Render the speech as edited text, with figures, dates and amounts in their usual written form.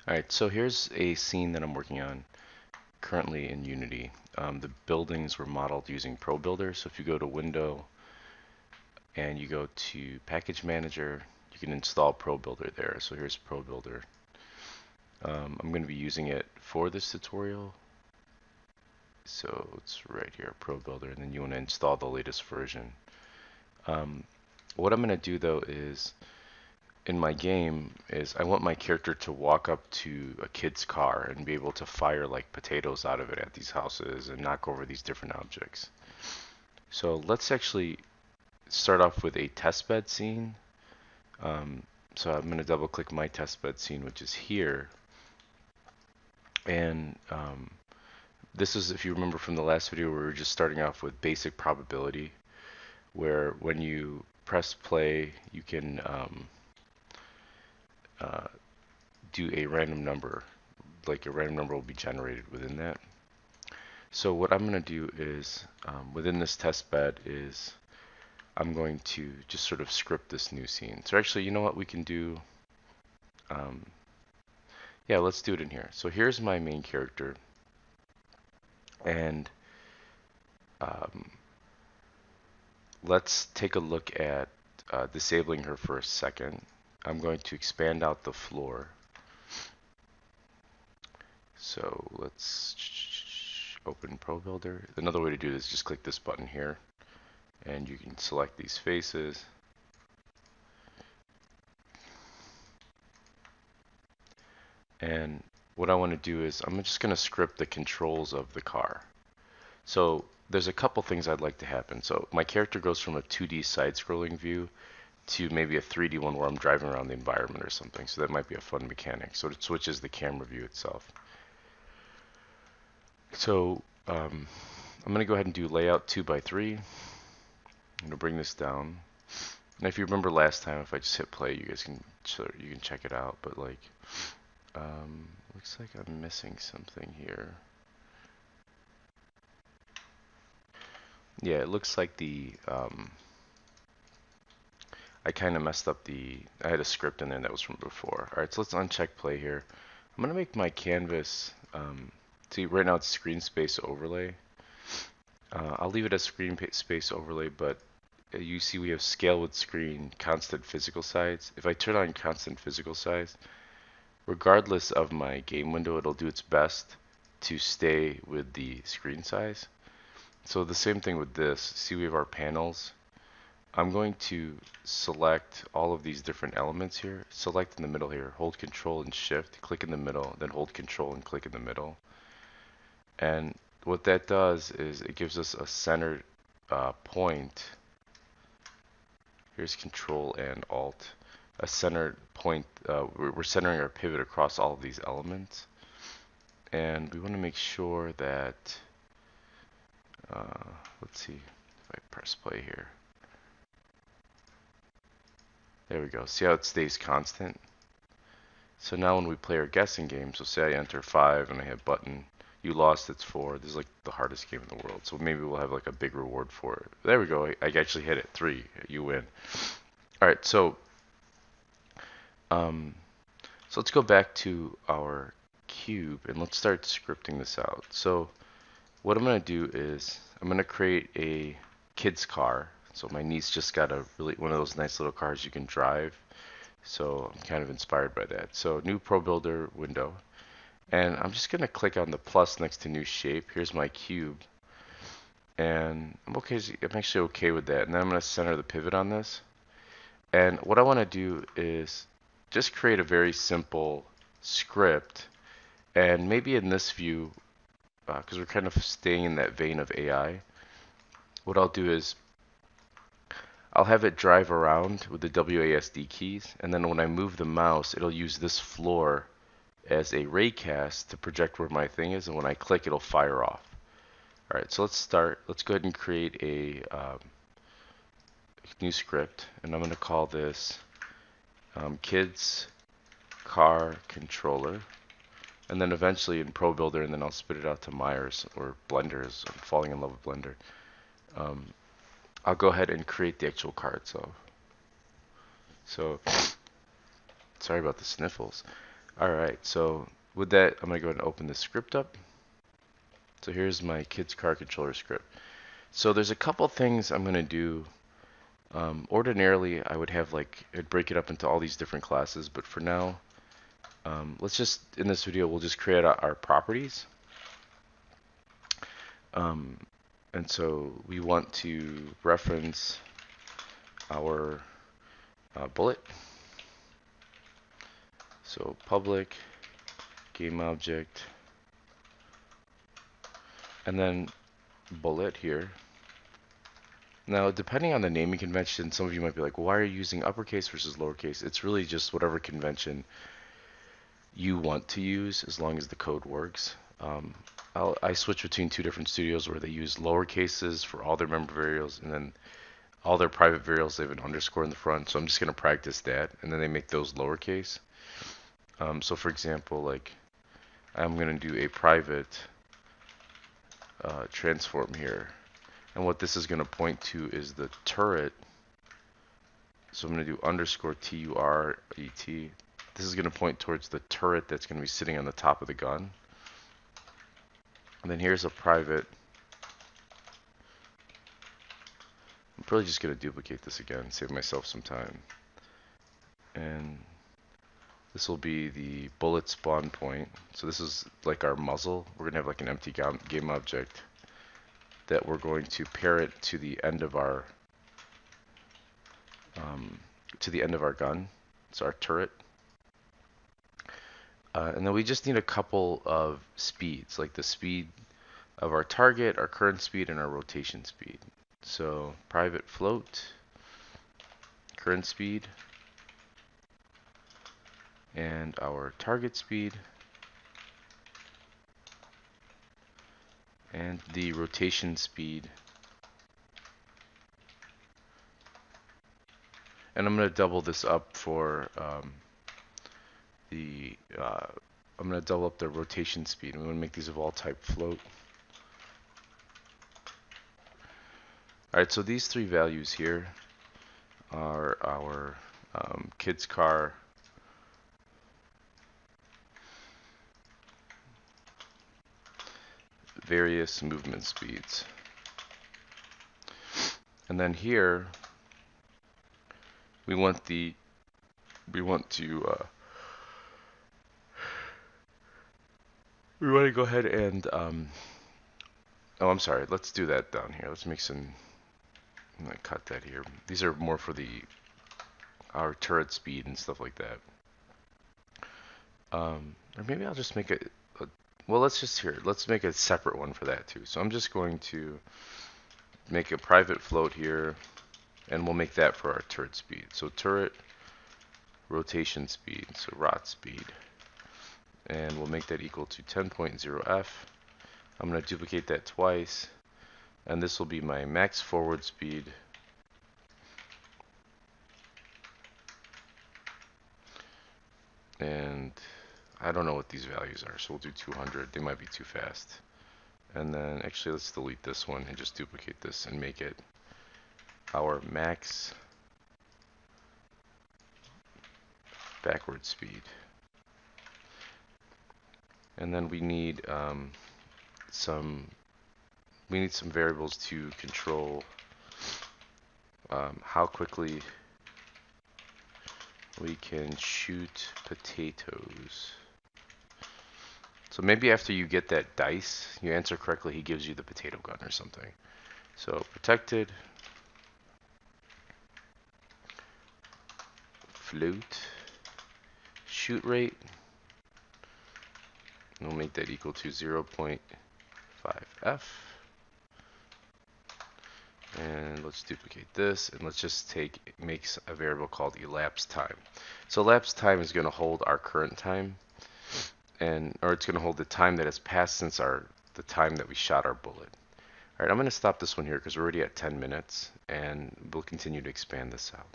Alright, so here's a scene that I'm working on currently in Unity. The buildings were modeled using ProBuilder, so if you go to Window and you go to Package Manager, you can install ProBuilder there. So here's ProBuilder. I'm going to be using it for this tutorial. So it's right here, ProBuilder, and then you want to install the latest version. What I'm going to do though is, in my game, is I want my character to walk up to a kid's car and be able to fire like potatoes out of it at these houses and knock over these different objects. So let's actually start off with a testbed scene. So I'm going to double click my testbed scene, which is here. And this is, if you remember from the last video, we were just starting off with basic probability, where when you press play, you can do a random number. Like a random number will be generated within that. So what I'm going to do is, within this test bed is, I'm going to just sort of script this new scene. So actually, you know what we can do? Yeah, let's do it in here. So here's my main character. And let's take a look at disabling her for a second. I'm going to expand out the floor. So let's open ProBuilder. Another way to do this is just click this button here, and you can select these faces. And what I want to do is I'm just going to script the controls of the car. So there's a couple things I'd like to happen. So my character goes from a 2D side-scrolling view to maybe a 3D one where I'm driving around the environment or something. So that might be a fun mechanic. So it switches the camera view itself. So I'm going to go ahead and do layout 2x3. I'm going to bring this down. And if you remember last time, if I just hit play, you guys can check it out. But like, looks like I'm missing something here. Yeah, it looks like I kind of messed up I had a script in there that was from before. Alright, so let's uncheck play here. I'm going to make my canvas, see right now it's screen space overlay. I'll leave it as screen space overlay, but you see we have scale with screen, constant physical size. If I turn on constant physical size, regardless of my game window, it'll do its best to stay with the screen size. So the same thing with this. See, we have our panels. I'm going to select all of these different elements here. Select in the middle here. Hold Control and Shift. Click in the middle. Then hold Control and click in the middle. And what that does is it gives us a centered point. Here's Control and Alt. A centered point. We're centering our pivot across all of these elements. And we want to make sure that, let's see if I press play here. There we go. See how it stays constant? So now when we play our guessing game, so say I enter 5 and I hit button, you lost, it's 4. This is like the hardest game in the world. So maybe we'll have like a big reward for it. There we go. I actually hit it. 3. You win. Alright, so let's go back to our cube and let's start scripting this out. So what I'm going to do is I'm going to create a kid's car. So my niece just got one of those nice little cars you can drive. So I'm kind of inspired by that. So new ProBuilder window. And I'm just going to click on the plus next to new shape. Here's my cube. And I'm actually okay with that. And then I'm going to center the pivot on this. And what I want to do is just create a very simple script. And maybe in this view, because we're kind of staying in that vein of AI, what I'll do is I'll have it drive around with the WASD keys, and then when I move the mouse, it'll use this floor as a raycast to project where my thing is, and when I click, it'll fire off. Alright, so let's start. Let's go ahead and create a new script, and I'm going to call this kids car controller, and then eventually in ProBuilder, and then I'll spit it out to Myers or Blender, as I'm falling in love with Blender. I'll go ahead and create the actual card. So sorry about the sniffles. All right, so with that, I'm gonna go ahead and open the script up. So here's my kids car controller script. So there's a couple things I'm gonna do. Ordinarily, I would have I'd break it up into all these different classes, but for now, let's just, in this video, we'll just create our properties. Um, and so we want to reference our bullet. So public game object, and then bullet here. Now, depending on the naming convention, some of you might be like, well, why are you using uppercase versus lowercase? It's really just whatever convention you want to use, as long as the code works. I switch between two different studios where they use lower cases for all their member variables, and then all their private variables, they have an underscore in the front. So I'm just going to practice that, and then they make those lowercase. So for example, I'm going to do a private transform here. And what this is going to point to is the turret. So I'm going to do underscore TURET. This is going to point towards the turret that's going to be sitting on the top of the gun. And then here's a private. I'm probably just going to duplicate this again, save myself some time. And this will be the bullet spawn point. So this is like our muzzle. We're going to have like an empty game object that we're going to pair it to the end of our gun. It's our turret. And then we just need a couple of speeds, like the speed of our target, our current speed, and our rotation speed. So private float, current speed, and our target speed, and the rotation speed. And I'm going to double this up for I'm going to double up the rotation speed. We want to make these of all type float. Alright, so these three values here are our kids car various movement speeds. And then here we want to go ahead and oh, I'm sorry, let's do that down here. Let's make some, I'm gonna cut that here. These are more for our turret speed and stuff like that. Or maybe I'll just make well, let's make a separate one for that too. So I'm just going to make a private float here, and we'll make that for our turret speed. So turret rotation speed, so rot speed, and we'll make that equal to 10.0f. I'm going to duplicate that twice, and this will be my max forward speed. And I don't know what these values are, so we'll do 200. They might be too fast. And then actually let's delete this one and just duplicate this and make it our max backward speed. And then we need some variables to control how quickly we can shoot potatoes. So maybe after you get that dice, you answer correctly, he gives you the potato gun or something. So protected float shoot rate. And we'll make that equal to 0.5f. And let's duplicate this, and let's just make a variable called elapsed time. So elapsed time is going to hold our current time, or it's going to hold the time that has passed since the time that we shot our bullet. All right, I'm going to stop this one here because we're already at 10 minutes, and we'll continue to expand this out.